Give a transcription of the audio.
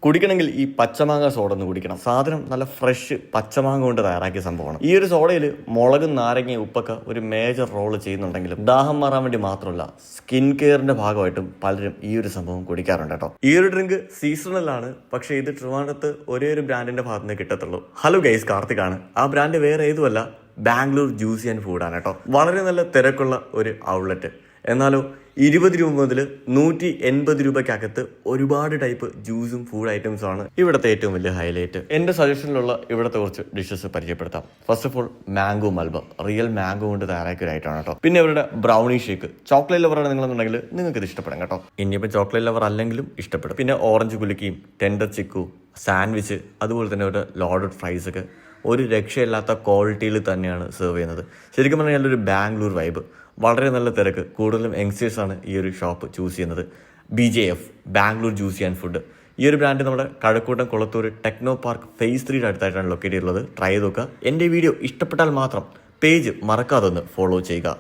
കുടിക്കണമെങ്കിൽ ഈ പച്ചമാങ്ങ സോഡ ഒന്ന് കുടിക്കണം. സാധനം നല്ല ഫ്രഷ് പച്ചമാങ്ങ കൊണ്ട് തയ്യാറാക്കിയ സംഭവമാണ്. ഈ ഒരു സോഡയിൽ മുളകും നാരങ്ങയും ഉപ്പൊക്കെ ഒരു മേജർ റോള് ചെയ്യുന്നുണ്ടെങ്കിലും ദാഹം മാറാൻ വേണ്ടി മാത്രമല്ല, സ്കിൻ കെയറിന്റെ ഭാഗമായിട്ടും പലരും ഈ ഒരു സംഭവം കുടിക്കാറുണ്ട് കേട്ടോ. ഈ ഒരു ഡ്രിങ്ക് സീസണലാണ്, പക്ഷേ ഇത് ട്രിവാൻഡ്രത്ത് ഒരേ ഒരു ബ്രാൻഡിന്റെ ഭാഗത്ത് നിന്ന് കിട്ടത്തുള്ളൂ. ഹലോ ഗൈസ്, കാർത്തികാണ്. ആ ബ്രാൻഡ് വേറെ ഏതുമല്ല, ബാംഗ്ലൂർ ജ്യൂസി ആൻഡ് ഫുഡാണ് കേട്ടോ. വളരെ നല്ല തിരക്കുള്ള ഒരു ഔട്ട്ലെറ്റ്. എന്നാലോ 20 രൂപ മുതൽ 180 രൂപയ്ക്കകത്ത് ഒരുപാട് ടൈപ്പ് ജ്യൂസും ഫുഡ് ഐറ്റംസും ആണ് ഇവിടുത്തെ ഏറ്റവും വലിയ ഹൈലൈറ്റ്. എന്റെ സജഷനിലുള്ള ഇവിടുത്തെ കുറച്ച് ഡിഷസ് പരിചയപ്പെടുത്താം. ഫസ്റ്റ് ഓഫ് ഓൾ, മാംഗോ മൽബ, റിയൽ മാംഗോ കൊണ്ട് തയ്യാറാക്കിയ ഒരു ഐറ്റമാണ് കേട്ടോ. പിന്നെ ഇവരുടെ ബ്രൗണി ഷേക്ക്, ചോക്ലേറ്റ് ലവറാണ് നിങ്ങളെന്നുണ്ടെങ്കിൽ നിങ്ങൾക്ക് ഇത് ഇഷ്ടപ്പെടും കേട്ടോ. ഇനിയിപ്പോൾ ചോക്ലേറ്റ് ലവർ അല്ലെങ്കിലും ഇഷ്ടപ്പെടും. പിന്നെ ഓറഞ്ച് കുലുക്കിയും ടെൻഡർ ചിക്കു, സാൻഡ്വിച്ച്, അതുപോലെ തന്നെ ഒരു ലോഡഡ് ഫ്രൈസ് ഒക്കെ ഒരു രക്ഷയില്ലാത്ത ക്വാളിറ്റിയിൽ തന്നെയാണ് സെർവ് ചെയ്യുന്നത്. ശരിക്കും പറഞ്ഞാൽ ഒരു ബാംഗ്ലൂർ വൈബ്. വളരെ നല്ല തിരക്ക്. കൂടുതലും യങ്സ്റ്റേഴ്സാണ് ഈ ഒരു ഷോപ്പ് ചൂസ് ചെയ്യുന്നത്. BJF, Bangalore juicy and food. ഈ ഒരു ബ്രാൻഡ് നമ്മുടെ Kazhakkoottam Kulathoor techno park phase 3 അടുത്തായിട്ടാണ് ലൊക്കേറ്റ് ചെയ്തിട്ടുള്ളത്. ട്രൈ ചെയ്ത് നോക്കുക. എൻ്റെ വീഡിയോ ഇഷ്ടപ്പെട്ടാൽ മാത്രം പേജ് മറക്കാതെ ഒന്ന് ഫോളോ ചെയ്യുക.